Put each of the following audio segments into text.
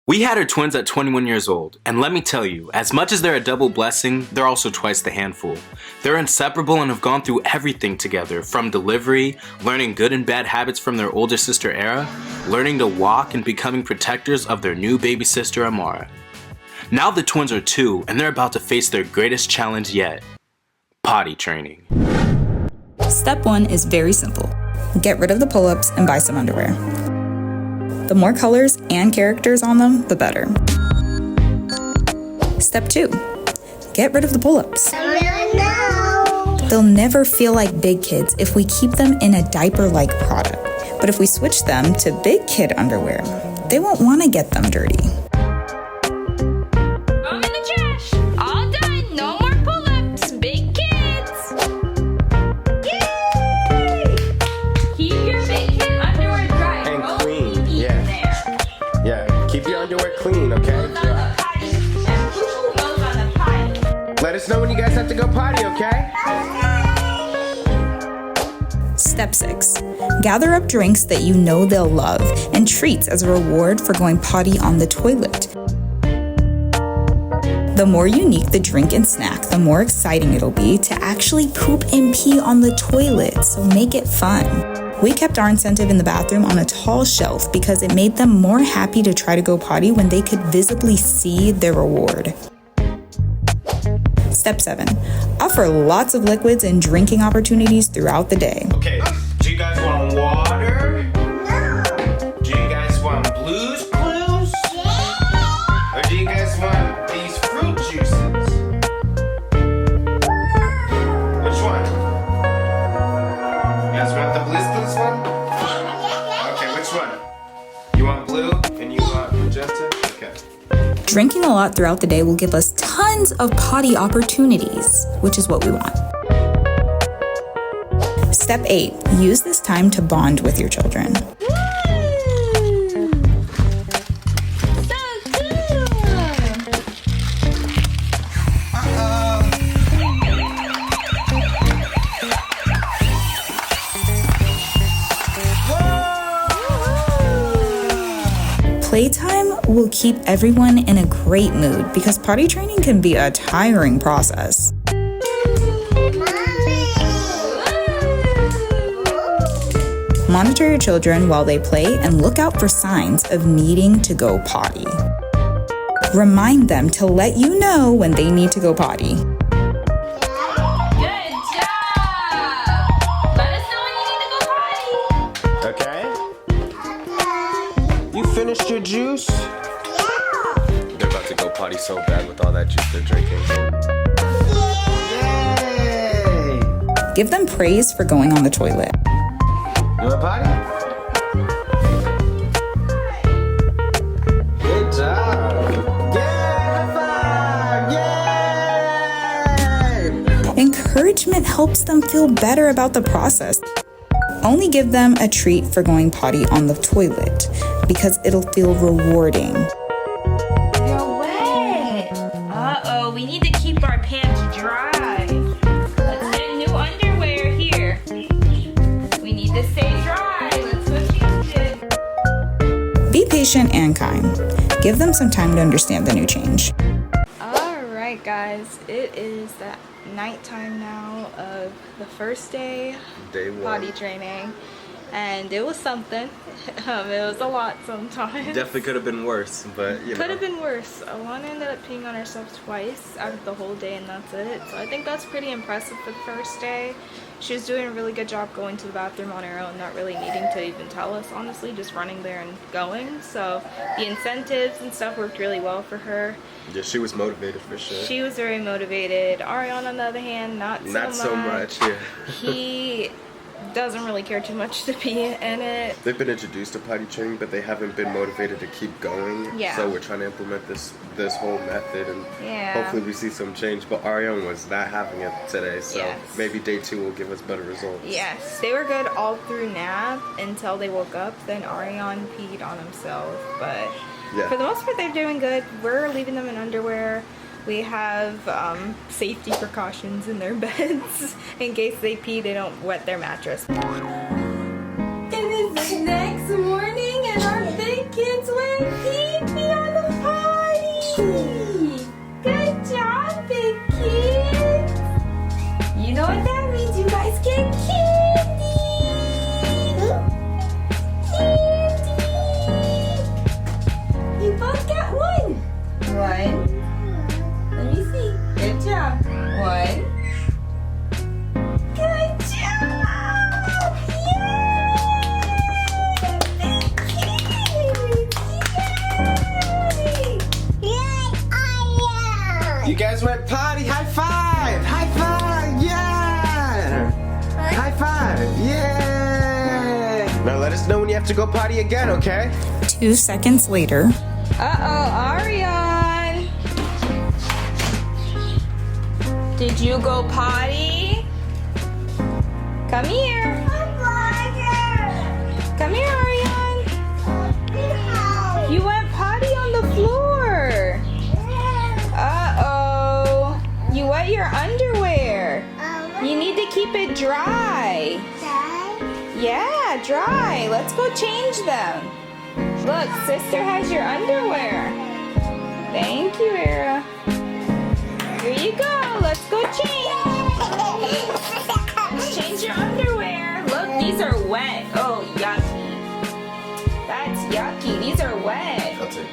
We had our twins at 21 years old, and let me tell you, as much as they're a double blessing, they're also twice the handful. They're inseparable and have gone through everything together, from delivery, learning good and bad habits from their older sister Era, learning to walk, and becoming protectors of their new baby sister Amara. Now the twins are 2, and they're about to face their greatest challenge yet: potty training. Step 1 is very simple. Get rid of the pull-ups and buy some underwear. The more colors and characters on them, the better. Step 2, get rid of the pull-ups. They'll never feel like big kids if we keep them in a diaper-like product. But if we switch them to big kid underwear, they won't want to get them dirty. I'm in the trash. All done. No more pull-ups. Big kids. Yay! Keep your big kid underwear dry. And clean. Yeah, keep your underwear clean, okay? Let us know when you guys have to go potty, okay? Step 6, gather up drinks that you know they'll love and treats as a reward for going potty on the toilet. The more unique the drink and snack, the more exciting it'll be to actually poop and pee on the toilet, so make it fun. We kept our incentive in the bathroom on a tall shelf because it made them more happy to try to go potty when they could visibly see their reward. Step 7, offer lots of liquids and drinking opportunities throughout the day. Okay, do you guys want water? No. Do you guys want Blues Clues? Yeah. Or do you guys want these fruit juices? Which one? You guys want the Blues Clues one? Okay, which one? You want blue and you want magenta? Okay. Drinking a lot throughout the day will give us tons of potty opportunities, which is what we want. Step 8, use this time to bond with your children. Playtime will keep everyone in a great mood because potty training can be a tiring process. Monitor your children while they play and look out for signs of needing to go potty. Remind them to let you know when they need to go potty. Good job. Let us know when you need to go potty. Okay? You finished your juice? They're about to go potty so bad with all that juice they're drinking. Yay! Give them praise for going on the toilet. You want potty? Good job! Yay! Yay! Encouragement helps them feel better about the process. Only give them a treat for going potty on the toilet because it'll feel rewarding. You're wet. Uh-oh, we need to keep our pants dry. Let's get new underwear here. We need to stay dry. Let's go change it. Be patient and kind. Give them some time to understand the new change. Alright guys, it is the nighttime now of the first day potty training, and it was something. It was a lot sometimes. Definitely could have been worse, but you know. Could have been worse. Alana ended up peeing on herself twice out of the whole day, and that's it. So I think that's pretty impressive for the first day. She was doing a really good job going to the bathroom on her own, not really needing to even tell us, honestly, just running there and going. So the incentives and stuff worked really well for her. Yeah, she was motivated for sure. She was very motivated. Ariana, on the other hand, not so much. Yeah. He doesn't really care too much to be in it. They've been introduced to potty training, but they haven't been motivated to keep going. Yeah. So we're trying to implement this whole method, and hopefully we see some change. But Ariana was not having it today, so maybe day 2 will give us better results. Yes, they were good all through nap until they woke up. Then Ariana peed on himself, but for the most part they're doing good. We're leaving them in underwear. We have safety precautions in their beds in case they pee, they don't wet their mattress. It is the next morning and our big kids went pee on the You know what that means? You guys get candy. Candy. You both got one. One. Let me see. Good job. One. Good job. You guys went potty. High five. High five. Yeah. High five. Yeah. Now let us know when you have to go potty again, okay? 2 seconds later. Uh-oh, Arion. Did you go potty? Come here. Come here, Arion. You went potty on the floor. Uh-oh. You wet your underwear. You need to keep it dry. Yeah, dry. Let's go change them. Look, sister has your underwear. Thank you, Era. Here you go. Let's go change. Let's change your underwear. Look, these are wet. Oh, yucky. That's yucky. These are wet. That's it.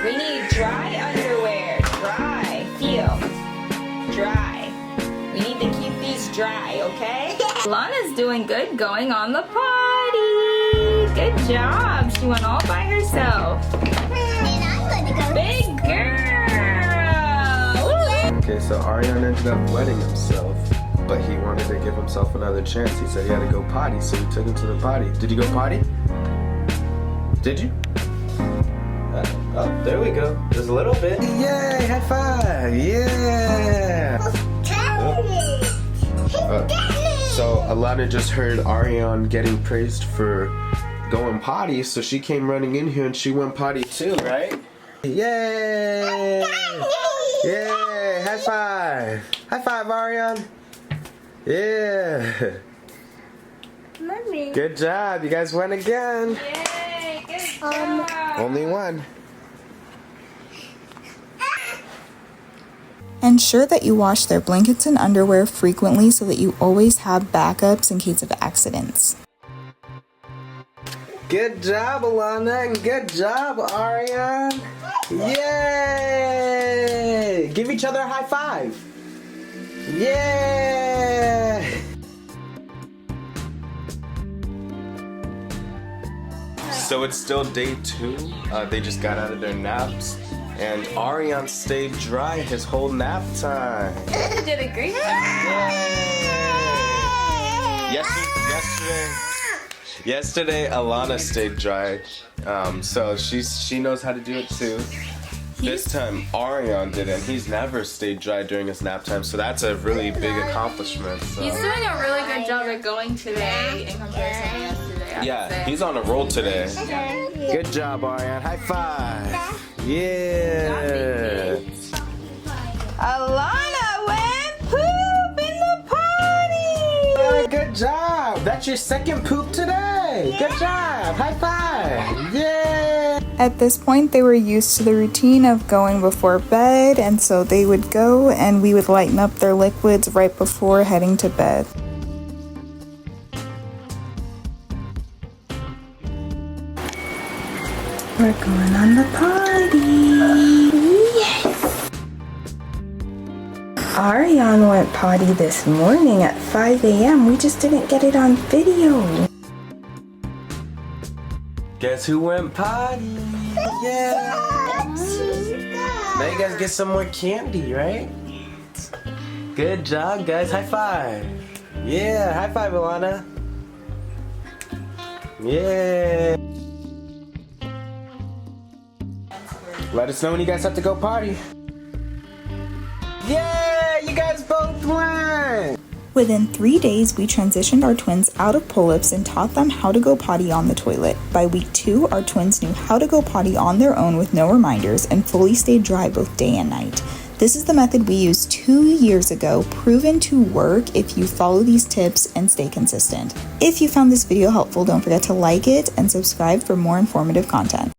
We need dry underwear. Dry. Feel. Dry. We need to keep these dry, okay? Lana's doing good going on the potty. Good job. She went all by herself. Big girl. Woo. Okay, so Arion ended up wetting himself, but he wanted to give himself another chance. He said he had to go potty, so we took him to the potty. Did you go potty? Did you? Oh, there we go. Just a little bit. Yay, high five. Yeah. So Alana just heard Arion getting praised for going potty, so she came running in here and she went potty too, right? Yay! Yay! High five! High five, Arion! Yeah! Mommy. Good job, you guys went again. Yay, good job. Only one. Ensure that you wash their blankets and underwear frequently so that you always have backups in case of accidents. Good job, Alana, and good job, Arion. Yay! Give each other a high five. Yeah! So it's still day 2. They just got out of their naps, and Arion stayed dry his whole nap time. You did a great job. Yesterday, Alana stayed dry, so she knows how to do it too. This time, Arion did, and he's never stayed dry during his nap time, so that's a really big accomplishment. So. He's doing a really good job at going today in comparison to yesterday. I would Yeah, say. he's on a roll today. Good job, Arion. High five. Yeah. Alana went poop in the potty. Good job. That's your second poop today. Good job. High five. Yeah. At this point, they were used to the routine of going before bed, and so they would go and we would lighten up their liquids right before heading to bed. We're going on the potty. Yes! Arion went potty this morning at 5 a.m. We just didn't get it on video. Guess who went potty? Yeah. Now you guys get some more candy, right? Good job, guys. High five. Yeah, high five, Alana. Yeah. Let us know when you guys have to go potty. Yeah, you guys both went. Within 3 days, we transitioned our twins out of pull-ups and taught them how to go potty on the toilet. By week 2, our twins knew how to go potty on their own with no reminders and fully stayed dry both day and night. This is the method we used 2 years ago, proven to work if you follow these tips and stay consistent. If you found this video helpful, don't forget to like it and subscribe for more informative content.